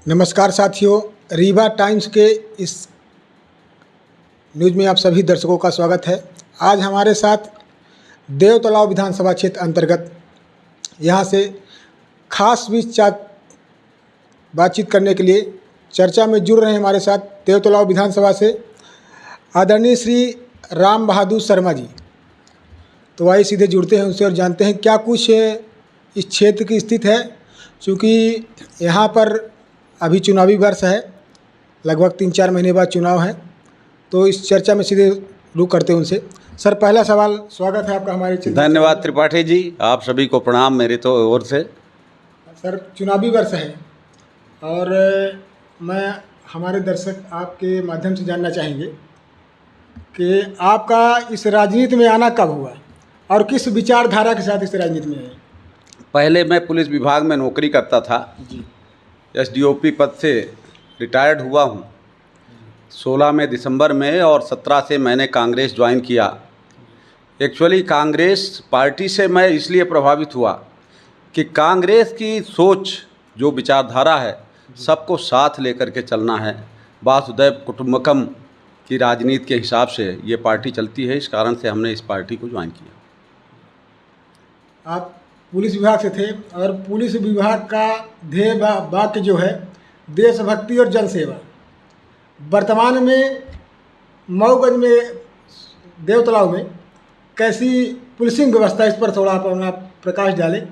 नमस्कार साथियों, रीवा टाइम्स के इस न्यूज़ में आप सभी दर्शकों का स्वागत है। आज हमारे साथ देवतलाव विधानसभा क्षेत्र अंतर्गत यहाँ से खास बातचीत करने के लिए चर्चा में जुड़ रहे हैं हमारे साथ देवतलाव विधानसभा से आदरणीय श्री राम बहादुर शर्मा जी। तो आइए सीधे जुड़ते हैं उनसे और जानते हैं क्या कुछ इस क्षेत्र की स्थिति है। चूँकि यहाँ पर अभी चुनावी वर्ष है, लगभग 3-4 महीने बाद चुनाव है, तो इस चर्चा में सीधे रुख करते हैं उनसे। सर, पहला सवाल, स्वागत है आपका हमारे चैनल। धन्यवाद त्रिपाठी जी, आप सभी को प्रणाम मेरे तो ओर से। सर, चुनावी वर्ष है और मैं हमारे दर्शक आपके माध्यम से जानना चाहेंगे कि आपका इस राजनीति में आना कब हुआ और किस विचारधारा के साथ इस राजनीति में आए? पहले मैं पुलिस विभाग में नौकरी करता था जी। एसडीओपी पद से रिटायर्ड हुआ हूँ 16 में दिसंबर में, और 17 से मैंने कांग्रेस ज्वाइन किया। एक्चुअली कांग्रेस पार्टी से मैं इसलिए प्रभावित हुआ कि कांग्रेस की सोच, जो विचारधारा है, सबको साथ लेकर के चलना है। वासुदैव कुटुंबकम की राजनीति के हिसाब से ये पार्टी चलती है। इस कारण से हमने इस पार्टी को ज्वाइन किया। आप पुलिस विभाग से थे और पुलिस विभाग का ध्येय वाक्य जो है देशभक्ति और जनसेवा। वर्तमान में मऊगंज में देवतलाव में कैसी पुलिसिंग व्यवस्था, इस पर थोड़ा आप अपना प्रकाश डालें।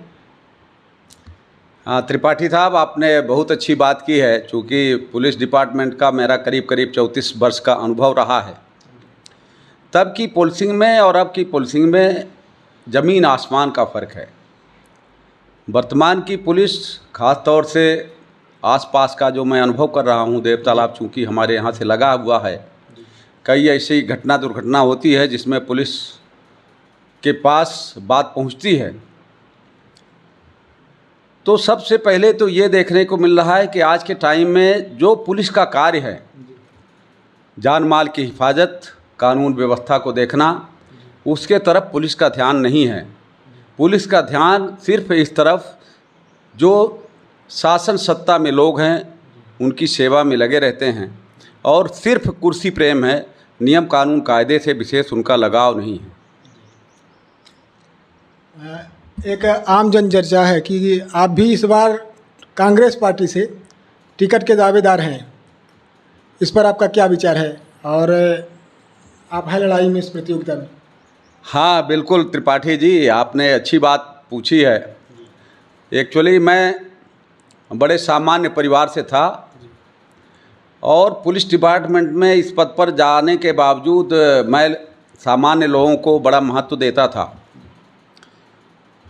हाँ त्रिपाठी साहब, आपने बहुत अच्छी बात की है। चूँकि पुलिस डिपार्टमेंट का मेरा करीब 34 वर्ष का अनुभव रहा है। तब की पुलिसिंग में और अब की पुलिसिंग में ज़मीन आसमान का फ़र्क है। वर्तमान की पुलिस, ख़ास तौर से आसपास का जो मैं अनुभव कर रहा हूँ, देवतालाब चूँकि हमारे यहाँ से लगा हुआ है, कई ऐसी दुर्घटना होती है जिसमें पुलिस के पास बात पहुँचती है। तो सबसे पहले तो ये देखने को मिल रहा है कि आज के टाइम में जो पुलिस का कार्य है, जान माल की हिफाजत, कानून व्यवस्था को देखना, उसके तरफ पुलिस का ध्यान नहीं है। पुलिस का ध्यान सिर्फ इस तरफ जो शासन सत्ता में लोग हैं उनकी सेवा में लगे रहते हैं, और सिर्फ कुर्सी प्रेम है, नियम कानून कायदे से विशेष उनका लगाव नहीं है। एक आम जन चर्चा है कि आप भी इस बार कांग्रेस पार्टी से टिकट के दावेदार हैं। इस पर आपका क्या विचार है और आप है लड़ाई में इस प्रतियोगिता में? हाँ बिल्कुल त्रिपाठी जी, आपने अच्छी बात पूछी है। एक्चुअली मैं बड़े सामान्य परिवार से था और पुलिस डिपार्टमेंट में इस पद पर जाने के बावजूद मैं सामान्य लोगों को बड़ा महत्व देता था।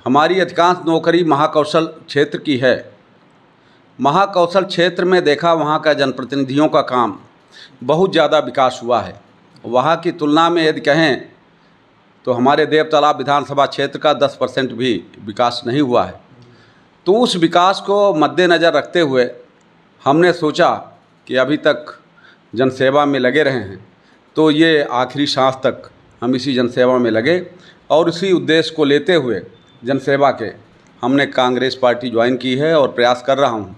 हमारी अधिकांश नौकरी महाकौशल क्षेत्र की है। महाकौशल क्षेत्र में देखा वहाँ का जनप्रतिनिधियों का काम बहुत ज़्यादा विकास हुआ है। वहाँ की तुलना में यदि कहें तो हमारे देवतालाब विधानसभा क्षेत्र का 10% भी विकास नहीं हुआ है। तो उस विकास को मद्देनज़र रखते हुए हमने सोचा कि अभी तक जनसेवा में लगे रहे हैं, तो ये आखिरी सांस तक हम इसी जनसेवा में लगे, और इसी उद्देश्य को लेते हुए जनसेवा के हमने कांग्रेस पार्टी ज्वाइन की है। और प्रयास कर रहा हूँ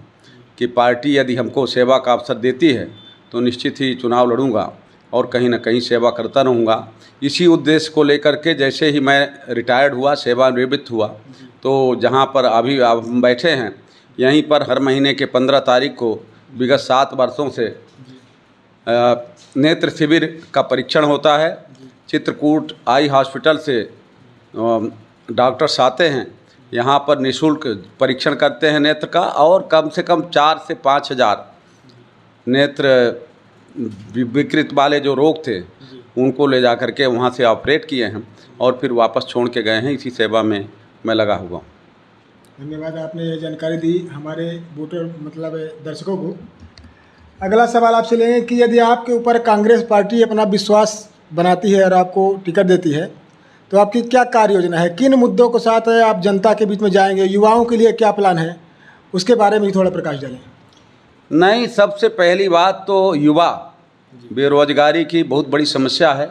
कि पार्टी यदि हमको सेवा का अवसर देती है तो निश्चित ही चुनाव लड़ूंगा और कहीं ना कहीं सेवा करता रहूँगा। इसी उद्देश्य को लेकर के जैसे ही मैं रिटायर्ड हुआ, सेवानिवृत्त हुआ, तो जहाँ पर अभी हम बैठे हैं यहीं पर हर महीने के 15 तारीख को विगत 7 वर्षों से नेत्र शिविर का परीक्षण होता है। चित्रकूट आई हॉस्पिटल से डॉक्टर्स आते हैं, यहाँ पर निःशुल्क परीक्षण करते हैं नेत्र का, और कम से कम 4 से 5 हज़ार नेत्र विकृत वाले जो रोग थे उनको ले जा करके वहाँ से ऑपरेट किए हैं और फिर वापस छोड़ के गए हैं। इसी सेवा में मैं लगा हुआ हूँ। धन्यवाद, आपने ये जानकारी दी हमारे वोटर दर्शकों को। अगला सवाल आपसे लेंगे कि यदि आपके ऊपर कांग्रेस पार्टी अपना विश्वास बनाती है और आपको टिकट देती है तो आपकी क्या कार्य योजना है? किन मुद्दों के साथ आप जनता के बीच में जाएंगे? युवाओं के लिए क्या प्लान है, उसके बारे में थोड़ा प्रकाश डालें। नहीं, सबसे पहली बात तो युवा बेरोजगारी की बहुत बड़ी समस्या है,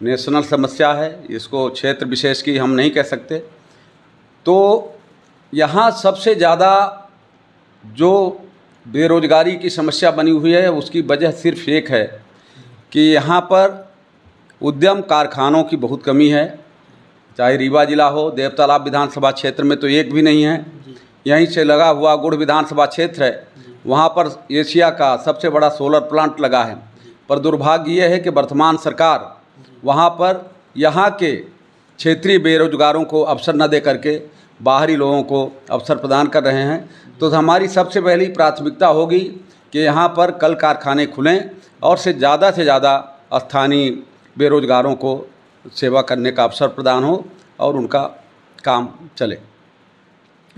नेशनल समस्या है। इसको क्षेत्र विशेष की हम नहीं कह सकते। तो यहाँ सबसे ज़्यादा जो बेरोजगारी की समस्या बनी हुई है, उसकी वजह सिर्फ एक है कि यहाँ पर उद्यम कारखानों की बहुत कमी है। चाहे रीवा जिला हो, देवतालाब विधानसभा क्षेत्र में तो एक भी नहीं है। यहीं से लगा हुआ गुड़ विधानसभा क्षेत्र है, वहाँ पर एशिया का सबसे बड़ा सोलर प्लांट लगा है। पर दुर्भाग्य ये है कि वर्तमान सरकार वहाँ पर यहाँ के क्षेत्रीय बेरोजगारों को अवसर न दे करके बाहरी लोगों को अवसर प्रदान कर रहे हैं। तो हमारी सबसे पहली प्राथमिकता होगी कि यहाँ पर कल कारखाने खुलें और से ज़्यादा स्थानीय बेरोजगारों को सेवा करने का अवसर प्रदान हो और उनका काम चले।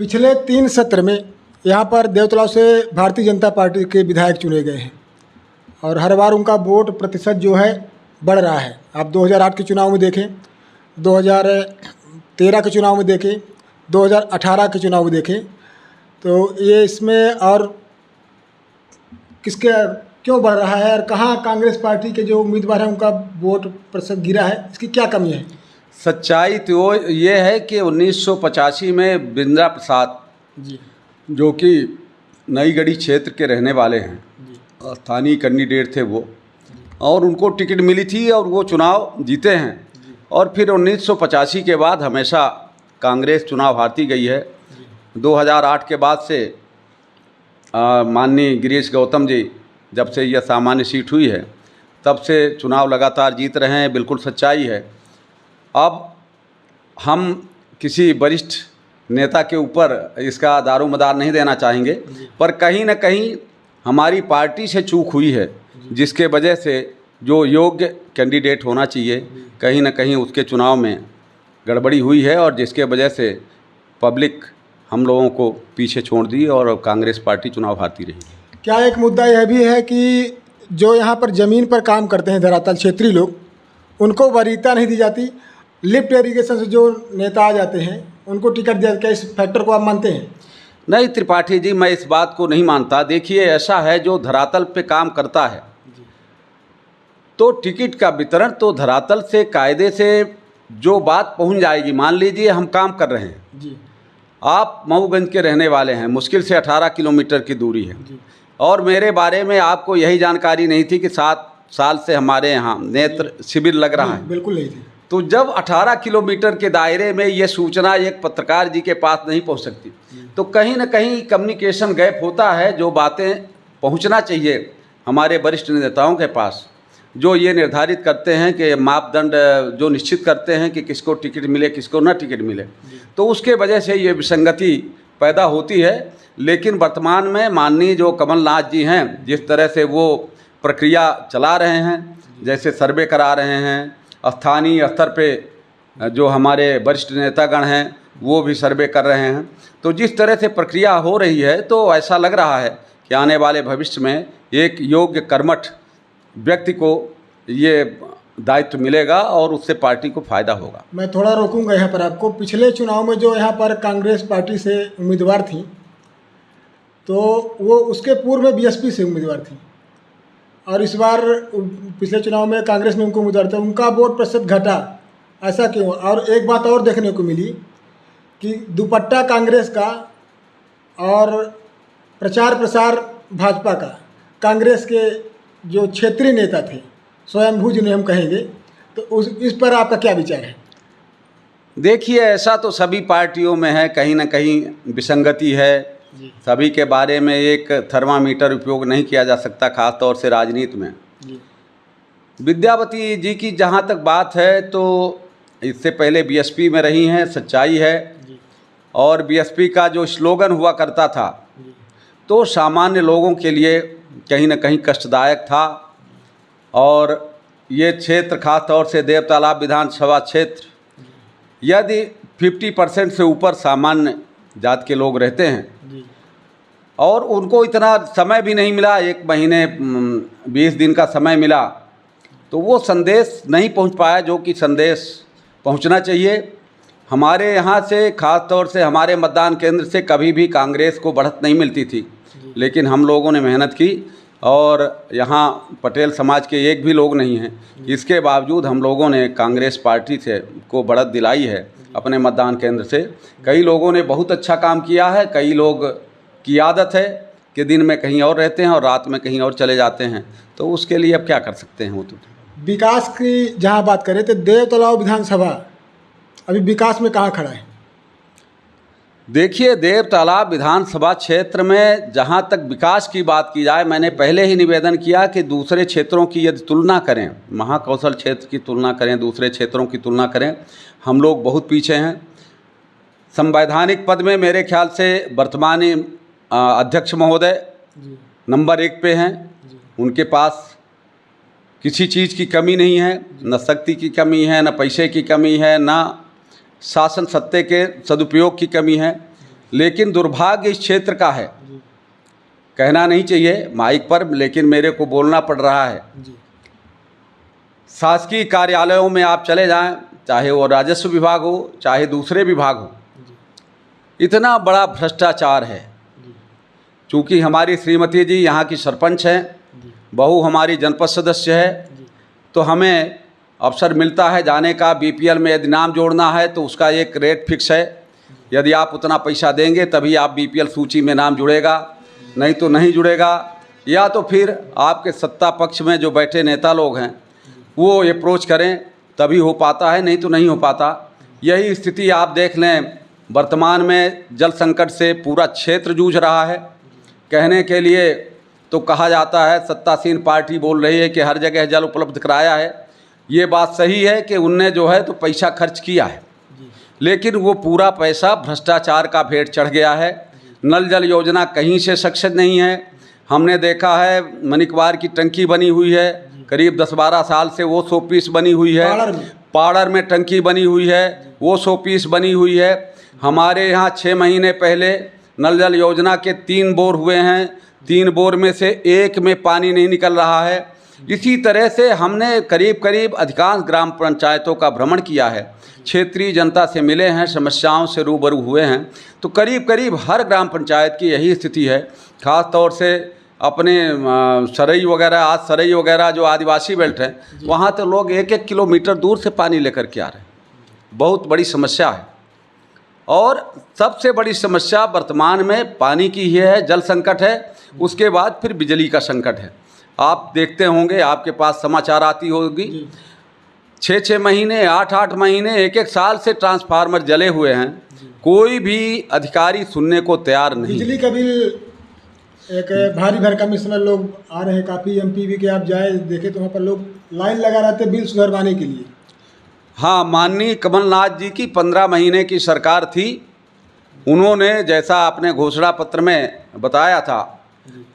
पिछले 3 सत्र में यहाँ पर देवतलाव से भारतीय जनता पार्टी के विधायक चुने गए हैं और हर बार उनका वोट प्रतिशत जो है बढ़ रहा है। आप 2008 के चुनाव में देखें, 2013 के चुनाव में देखें, 2018 के चुनाव में देखें, तो ये इसमें और किसके क्यों बढ़ रहा है और कहाँ कांग्रेस पार्टी के जो उम्मीदवार हैं उनका वोट प्रतिशत गिरा है, इसकी क्या कमी है? सच्चाई तो ये है कि 1985 में बिंद्रा प्रसाद जी, जो कि नई गढ़ी क्षेत्र के रहने वाले हैं, स्थानीय कैंडिडेट थे वो, और उनको टिकट मिली थी और वो चुनाव जीते हैं। और फिर 1985 के बाद हमेशा कांग्रेस चुनाव हारती गई है। 2008 के बाद से माननीय गिरीश गौतम जी जब से यह सामान्य सीट हुई है तब से चुनाव लगातार जीत रहे हैं, बिल्कुल सच्चाई है। अब हम किसी वरिष्ठ नेता के ऊपर इसका दारोमदार नहीं देना चाहेंगे, पर कहीं न कहीं हमारी पार्टी से चूक हुई है, जिसके वजह से जो योग्य कैंडिडेट होना चाहिए कहीं न कहीं उसके चुनाव में गड़बड़ी हुई है और जिसके वजह से पब्लिक हम लोगों को पीछे छोड़ दी और कांग्रेस पार्टी चुनाव हारती रही। क्या एक मुद्दा यह भी है कि जो यहाँ पर ज़मीन पर काम करते हैं धरातल क्षेत्रीय लोग, उनको वरीयता नहीं दी जाती? लिफ्ट इरिगेशन से जो नेता आ जाते हैं उनको टिकट दिया, क्या इस फैक्टर को आप मानते हैं? नहीं त्रिपाठी जी, मैं इस बात को नहीं मानता। देखिए, ऐसा है, जो धरातल पे काम करता है तो टिकट का वितरण तो धरातल से कायदे से जो बात पहुंच जाएगी। मान लीजिए हम काम कर रहे हैं जी, आप मऊगंज के रहने वाले हैं, मुश्किल से 18 किलोमीटर की दूरी है जी, और मेरे बारे में आपको यही जानकारी नहीं थी कि 7 साल से हमारे यहाँ नेत्र शिविर लग रहा है। बिल्कुल नहीं थी। तो जब 18 किलोमीटर के दायरे में ये सूचना एक पत्रकार जी के पास नहीं पहुँच सकती तो कहीं ना कहीं कम्युनिकेशन गैप होता है। जो बातें पहुँचना चाहिए हमारे वरिष्ठ नेताओं के पास, जो ये निर्धारित करते हैं कि मापदंड जो निश्चित करते हैं कि किसको टिकट मिले किसको ना टिकट मिले, तो उसके वजह से ये विसंगति पैदा होती है। लेकिन वर्तमान में माननीय जो कमलनाथ जी हैं, जिस तरह से वो प्रक्रिया चला रहे हैं, जैसे सर्वे करा रहे हैं, स्थानीय स्तर पे जो हमारे वरिष्ठ नेतागण हैं वो भी सर्वे कर रहे हैं, तो जिस तरह से प्रक्रिया हो रही है तो ऐसा लग रहा है कि आने वाले भविष्य में एक योग्य कर्मठ व्यक्ति को ये दायित्व मिलेगा और उससे पार्टी को फायदा होगा। मैं थोड़ा रोकूंगा यहाँ पर आपको। पिछले चुनाव में जो यहाँ पर कांग्रेस पार्टी से उम्मीदवार थी तो वो उसके पूर्व में बीएसपी से उम्मीदवार थी और इस बार पिछले चुनाव में कांग्रेस ने उनको उम्मीदवार था, उनका वोट प्रतिशत घटा, ऐसा क्यों? और एक बात और देखने को मिली कि दुपट्टा कांग्रेस का और प्रचार प्रसार भाजपा का, कांग्रेस के जो क्षेत्रीय नेता थे स्वयंभू जिन्हें हम कहेंगे, तो इस पर आपका क्या विचार है? देखिए, ऐसा तो सभी पार्टियों में है, कहीं ना कहीं विसंगति है। सभी के बारे में एक थर्मामीटर उपयोग नहीं किया जा सकता, खास तौर से राजनीति में। विद्यावती जी की जहाँ तक बात है तो इससे पहले बीएसपी में रही हैं, सच्चाई है। और बीएसपी का जो स्लोगन हुआ करता था तो सामान्य लोगों के लिए कहीं ना कहीं कष्टदायक था। और ये क्षेत्र खास तौर से देवतालाब विधानसभा क्षेत्र, यदि 50% से ऊपर सामान्य जात के लोग रहते हैं और उनको इतना समय भी नहीं मिला, 1 महीने 20 दिन का समय मिला, तो वो संदेश नहीं पहुंच पाया जो कि संदेश पहुंचना चाहिए। हमारे यहाँ से खास तौर से हमारे मतदान केंद्र से कभी भी कांग्रेस को बढ़त नहीं मिलती थी, लेकिन हम लोगों ने मेहनत की और यहाँ पटेल समाज के एक भी लोग नहीं हैं, इसके बावजूद हम लोगों ने कांग्रेस पार्टी से को बढ़त दिलाई है अपने मतदान केंद्र से। कई लोगों ने बहुत अच्छा काम किया है, कई लोग की आदत है कि दिन में कहीं और रहते हैं और रात में कहीं और चले जाते हैं, तो उसके लिए अब क्या कर सकते हैं वो तो। विकास की जहाँ बात करें तो देवतलाव विधानसभा अभी विकास में कहाँ खड़ा है? देखिए, देव तालाब विधानसभा क्षेत्र में जहाँ तक विकास की बात की जाए, मैंने पहले ही निवेदन किया कि दूसरे क्षेत्रों की यदि तुलना करें, महाकौशल क्षेत्र की तुलना करें, दूसरे क्षेत्रों की तुलना करें, हम लोग बहुत पीछे हैं। संवैधानिक पद में मेरे ख्याल से वर्तमान अध्यक्ष महोदय नंबर 1 पे हैं। उनके पास किसी चीज़ की कमी नहीं है, न शक्ति की कमी है, न पैसे की कमी है, न शासन सत्ते के सदुपयोग की कमी है। लेकिन दुर्भाग्य इस क्षेत्र का है, कहना नहीं चाहिए माइक पर, लेकिन मेरे को बोलना पड़ रहा है। शासकीय कार्यालयों में आप चले जाएं, चाहे वो राजस्व विभाग हो, चाहे दूसरे विभाग हो, इतना बड़ा भ्रष्टाचार है। चूँकि हमारी श्रीमती जी यहाँ की सरपंच हैं, बहू हमारी जनपद सदस्य है, तो हमें अवसर मिलता है जाने का। बीपीएल में यदि नाम जोड़ना है तो उसका एक रेट फिक्स है, यदि आप उतना पैसा देंगे तभी आप बीपीएल सूची में नाम जुड़ेगा, नहीं तो नहीं जुड़ेगा। या तो फिर आपके सत्ता पक्ष में जो बैठे नेता लोग हैं वो अप्रोच करें तभी हो पाता है, नहीं तो नहीं हो पाता। यही स्थिति आप देख लें, वर्तमान में जल संकट से पूरा क्षेत्र जूझ रहा है। कहने के लिए तो कहा जाता है, सत्तासीन पार्टी बोल रही है कि हर जगह जल उपलब्ध कराया है। ये बात सही है कि उनने जो है तो पैसा खर्च किया है, लेकिन वो पूरा पैसा भ्रष्टाचार का भेंट चढ़ गया है। नल जल योजना कहीं से सक्सेस नहीं है। हमने देखा है मनिकवार की टंकी बनी हुई है, करीब 10-12 साल से वो 100 पीस बनी हुई है। पाड़र में टंकी बनी हुई है, वो 100 पीस बनी हुई है। हमारे यहाँ 6 महीने पहले नल जल योजना के 3 बोर हुए हैं, 3 बोर में से 1 में पानी नहीं निकल रहा है। इसी तरह से हमने करीब अधिकांश ग्राम पंचायतों का भ्रमण किया है, क्षेत्रीय जनता से मिले हैं, समस्याओं से रूबरू हुए हैं, तो करीब हर ग्राम पंचायत की यही स्थिति है। ख़ास तौर से अपने सरई वगैरह, आज सरई वगैरह जो आदिवासी बेल्ट है, वहाँ तो लोग 1-1 किलोमीटर दूर से पानी लेकर के आ रहे हैं। बहुत बड़ी समस्या है। और सबसे बड़ी समस्या वर्तमान में पानी की ही है, जल संकट है, उसके बाद फिर बिजली का संकट है। आप देखते होंगे, आपके पास समाचार आती होगी, 6-6 महीने, 8-8 महीने, 1-1 साल से ट्रांसफार्मर जले हुए हैं, कोई भी अधिकारी सुनने को तैयार नहीं। बिजली का बिल एक भारी भरकम इस समय लोग आ रहे हैं, काफ़ी एमपीवी के आप जाए देखे तो वहाँ पर लोग लाइन लगा रहे थे बिल सुधरवाने के लिए। हाँ, माननीय कमलनाथ जी की 15 महीने की सरकार थी। उन्होंने जैसा आपने घोषणा पत्र में बताया था,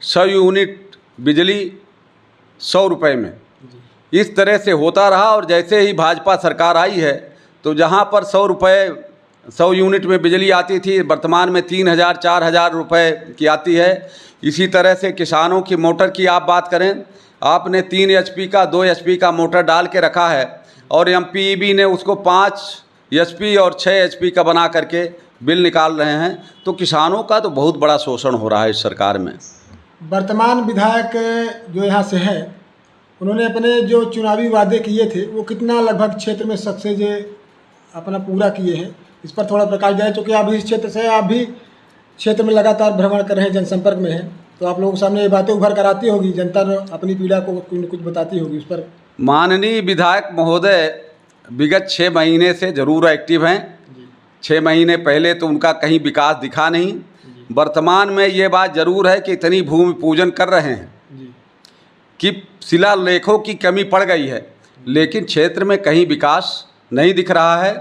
100 यूनिट बिजली 100 रुपये में, इस तरह से होता रहा। और जैसे ही भाजपा सरकार आई है तो जहाँ पर 100 यूनिट में बिजली आती थी, वर्तमान में 3,000-4,000 रुपये की आती है। इसी तरह से किसानों की मोटर की आप बात करें, आपने 3 एचपी का 2 एचपी का मोटर डाल के रखा है और एमपीईबी ने उसको 5 एचपी और 6 एचपी का बना करके बिल निकाल रहे हैं। तो किसानों का तो बहुत बड़ा शोषण हो रहा है इस सरकार में। वर्तमान विधायक जो यहाँ से है, उन्होंने अपने जो चुनावी वादे किए थे वो कितना लगभग क्षेत्र में सक्सेस अपना पूरा किए हैं, इस पर थोड़ा प्रकाश जाए। चूँकि आप इस क्षेत्र से, आप भी क्षेत्र में लगातार भ्रमण कर रहे हैं, जनसंपर्क में हैं, तो आप लोगों के सामने ये बातें उभर कर आती होगी, जनता अपनी पीड़ा को कुछ न कुछ बताती होगी उस पर। माननीय विधायक महोदय विगत 6 महीने से ज़रूर एक्टिव हैं। 6 महीने पहले तो उनका कहीं विकास दिखा नहीं। वर्तमान में ये बात ज़रूर है कि इतनी भूमि पूजन कर रहे हैं कि शिलालेखों की कमी पड़ गई है, लेकिन क्षेत्र में कहीं विकास नहीं दिख रहा है।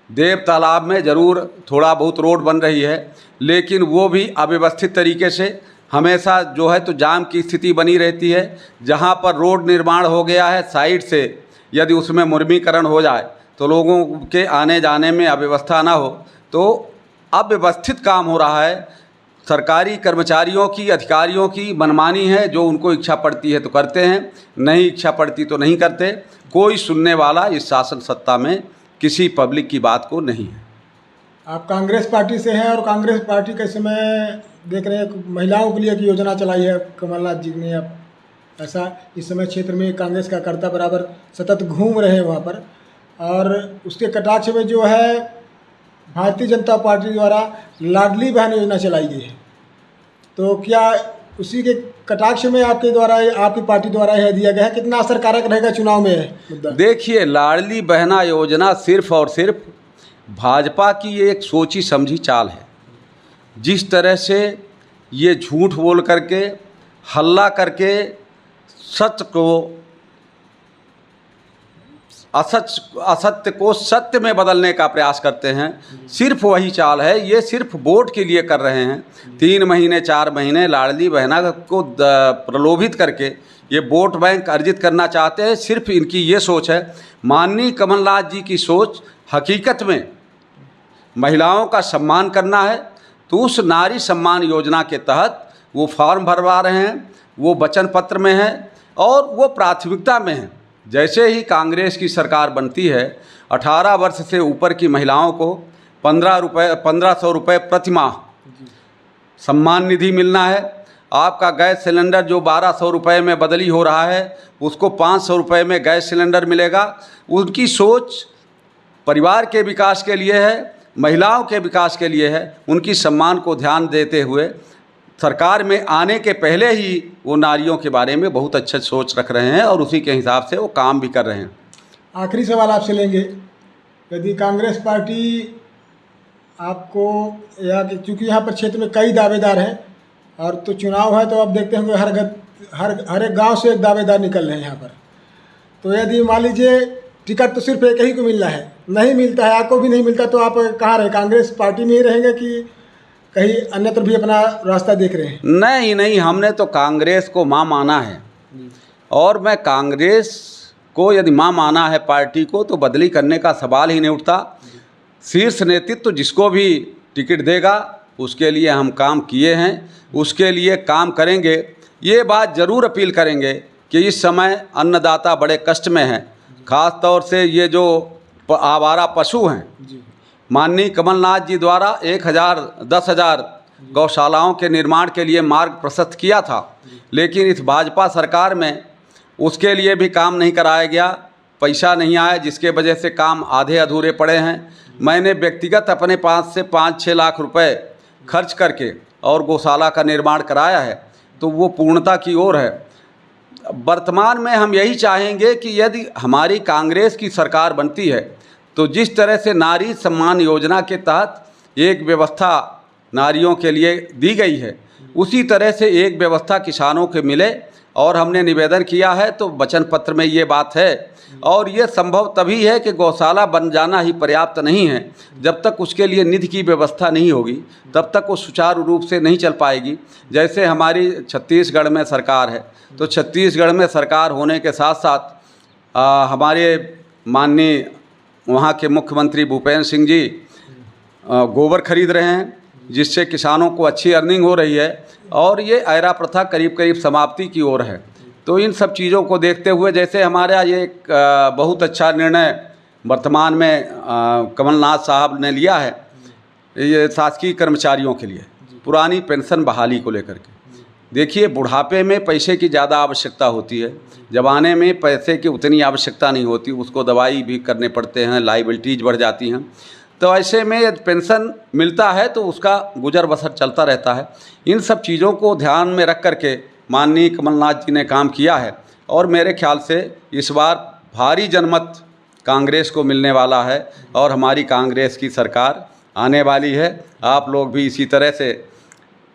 देव तालाब में ज़रूर थोड़ा बहुत रोड बन रही है, लेकिन वो भी अव्यवस्थित तरीके से, हमेशा जो है तो जाम की स्थिति बनी रहती है। जहाँ पर रोड निर्माण हो गया है साइड से, यदि उसमें मुर्मीकरण हो जाए तो लोगों के आने जाने में अव्यवस्था ना हो, तो अव्यवस्थित काम हो रहा है। सरकारी कर्मचारियों की, अधिकारियों की मनमानी है, जो उनको इच्छा पड़ती है तो करते हैं, नहीं इच्छा पड़ती तो नहीं करते। कोई सुनने वाला इस शासन सत्ता में किसी पब्लिक की बात को नहीं है। आप कांग्रेस पार्टी से हैं और कांग्रेस पार्टी के समय देख रहे हैं महिलाओं के लिए एक योजना चलाई है कमलनाथ जी ने। अब ऐसा इस समय क्षेत्र में कांग्रेस का कर्ता बराबर सतत घूम रहे हैं वहाँ पर, और उसके कटाक्ष में जो है भारतीय जनता पार्टी द्वारा लाडली बहन योजना चलाई गई है। तो क्या उसी के कटाक्ष में आपके द्वारा, आपकी पार्टी द्वारा यह दिया गया है, कितना असरकारक रहेगा चुनाव में है मुद्दा? देखिए, लाडली बहना योजना सिर्फ और सिर्फ भाजपा की एक सोची समझी चाल है। जिस तरह से ये झूठ बोल करके, हल्ला करके सत्य को असत्य को सत्य में बदलने का प्रयास करते हैं, सिर्फ वही चाल है। ये सिर्फ वोट के लिए कर रहे हैं। 3 महीने 4 महीने लाडली बहना को प्रलोभित करके ये वोट बैंक अर्जित करना चाहते हैं। सिर्फ इनकी ये सोच है। माननीय कमलनाथ जी की सोच हकीकत में महिलाओं का सम्मान करना है। तो उस नारी सम्मान योजना के तहत वो फॉर्म भरवा रहे हैं, वो वचन पत्र में है और वो प्राथमिकता में है। जैसे ही कांग्रेस की सरकार बनती है, 18 वर्ष से ऊपर की महिलाओं को 1500 रुपये प्रति माह सम्मान निधि मिलना है। आपका गैस सिलेंडर जो 1200 रुपये में बदली हो रहा है, उसको 500 रुपये में गैस सिलेंडर मिलेगा। उनकी सोच परिवार के विकास के लिए है, महिलाओं के विकास के लिए है। उनकी सम्मान को ध्यान देते हुए सरकार में आने के पहले ही वो नारियों के बारे में बहुत अच्छे सोच रख रहे हैं और उसी के हिसाब से वो काम भी कर रहे हैं। आखिरी सवाल आपसे लेंगे, यदि कांग्रेस पार्टी आपको, या चूँकि यहाँ पर क्षेत्र में कई दावेदार हैं और तो चुनाव है, तो आप देखते होंगे हर एक गांव से एक दावेदार निकल रहे हैं यहाँ पर, तो यदि मान लीजिए टिकट तो सिर्फ एक ही को मिलना है, नहीं मिलता है, आपको भी नहीं मिलता, तो आप कहाँ रहे? कांग्रेस पार्टी में ही रहेंगे कि कहीं अन्यत्र भी अपना रास्ता देख रहे हैं? नहीं, हमने तो कांग्रेस को मां माना है और मैं कांग्रेस को यदि मां माना है पार्टी को, तो बदली करने का सवाल ही नहीं उठता। शीर्ष नेतृत्व जिसको भी टिकट देगा उसके लिए हम काम किए हैं, उसके लिए काम करेंगे। ये बात ज़रूर अपील करेंगे कि इस समय अन्नदाता बड़े कष्ट में हैं। ख़ास तौर से ये जो आवारा पशु हैं, माननीय कमलनाथ जी द्वारा 10,000 गौशालाओं के निर्माण के लिए मार्ग प्रशस्त किया था, लेकिन इस भाजपा सरकार में उसके लिए भी काम नहीं कराया गया, पैसा नहीं आया, जिसके वजह से काम आधे अधूरे पड़े हैं। मैंने व्यक्तिगत अपने पास से 5-6 लाख रुपए खर्च करके और गौशाला का निर्माण कराया है, तो वो पूर्णता की ओर है। वर्तमान में हम यही चाहेंगे कि यदि हमारी कांग्रेस की सरकार बनती है, तो जिस तरह से नारी सम्मान योजना के तहत एक व्यवस्था नारियों के लिए दी गई है, उसी तरह से एक व्यवस्था किसानों के मिले। और हमने निवेदन किया है, तो वचन पत्र में ये बात है। और ये संभव तभी है कि गौशाला बन जाना ही पर्याप्त नहीं है। जब तक उसके लिए निधि की व्यवस्था नहीं होगी, तब तक वो सुचारू रूप से नहीं चल पाएगी। जैसे हमारी छत्तीसगढ़ में सरकार है, तो छत्तीसगढ़ में सरकार होने के साथ साथ हमारे माननीय वहाँ के मुख्यमंत्री भूपेंद्र सिंह जी गोबर खरीद रहे हैं, जिससे किसानों को अच्छी अर्निंग हो रही है और ये ऐरा प्रथा करीब करीब समाप्ति की ओर है। तो इन सब चीज़ों को देखते हुए, जैसे हमारा ये एक बहुत अच्छा निर्णय वर्तमान में कमलनाथ साहब ने लिया है, ये शासकीय कर्मचारियों के लिए पुरानी पेंशन बहाली को लेकर के। देखिए, बुढ़ापे में पैसे की ज़्यादा आवश्यकता होती है, जवाने में पैसे की उतनी आवश्यकता नहीं होती, उसको दवाई भी करने पड़ते हैं, लाइबिलिटीज़ बढ़ जाती हैं। तो ऐसे में यदि पेंशन मिलता है तो उसका गुजर बसर चलता रहता है। इन सब चीज़ों को ध्यान में रख करके माननीय कमलनाथ जी ने काम किया है और मेरे ख्याल से इस बार भारी जनमत कांग्रेस को मिलने वाला है और हमारी कांग्रेस की सरकार आने वाली है। आप लोग भी इसी तरह से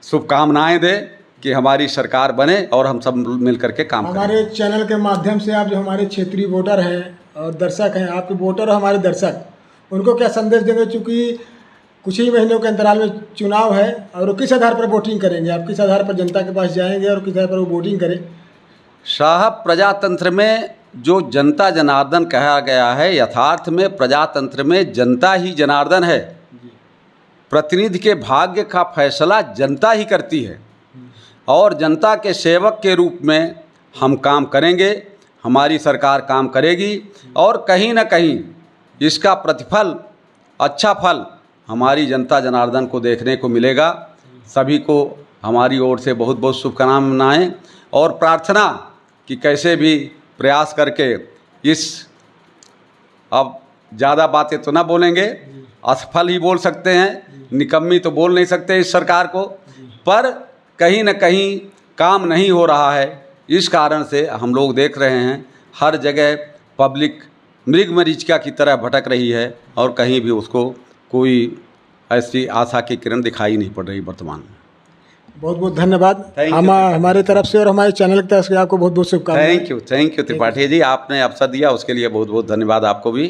शुभकामनाएं दें कि हमारी सरकार बने और हम सब मिल करके काम करें। हमारे चैनल के माध्यम से आप जो हमारे क्षेत्रीय वोटर हैं और दर्शक हैं, आपके वोटर और हमारे दर्शक, उनको क्या संदेश देंगे? चूँकि कुछ ही महीनों के अंतराल में चुनाव है, और किस आधार पर वोटिंग करेंगे आप? किस आधार पर जनता के पास जाएंगे और किस आधार पर वो वोटिंग करें? साहब, प्रजातंत्र में जो जनता जनार्दन कहा गया है, यथार्थ में प्रजातंत्र में जनता ही जनार्दन है। प्रतिनिधि के भाग्य का फैसला जनता ही करती है और जनता के सेवक के रूप में हम काम करेंगे, हमारी सरकार काम करेगी और कहीं न कहीं इसका प्रतिफल, अच्छा फल हमारी जनता जनार्दन को देखने को मिलेगा। सभी को हमारी ओर से बहुत बहुत शुभकामनाएं और प्रार्थना कि कैसे भी प्रयास करके इस, अब ज़्यादा बातें तो ना बोलेंगे, असफल ही बोल सकते हैं, निकम्मी तो बोल नहीं सकते इस सरकार को, पर कहीं न कहीं काम नहीं हो रहा है। इस कारण से हम लोग देख रहे हैं हर जगह पब्लिक मृग मरीचिका की तरह भटक रही है और कहीं भी उसको कोई ऐसी आशा की किरण दिखाई नहीं पड़ रही वर्तमान में। बहुत बहुत धन्यवाद। Thank you, हमारे तरफ से और हमारे चैनल की तरफ से आपको बहुत बहुत शुभकामनाएं। थैंक यू त्रिपाठी जी, आपने अवसर दिया उसके लिए बहुत बहुत धन्यवाद आपको भी।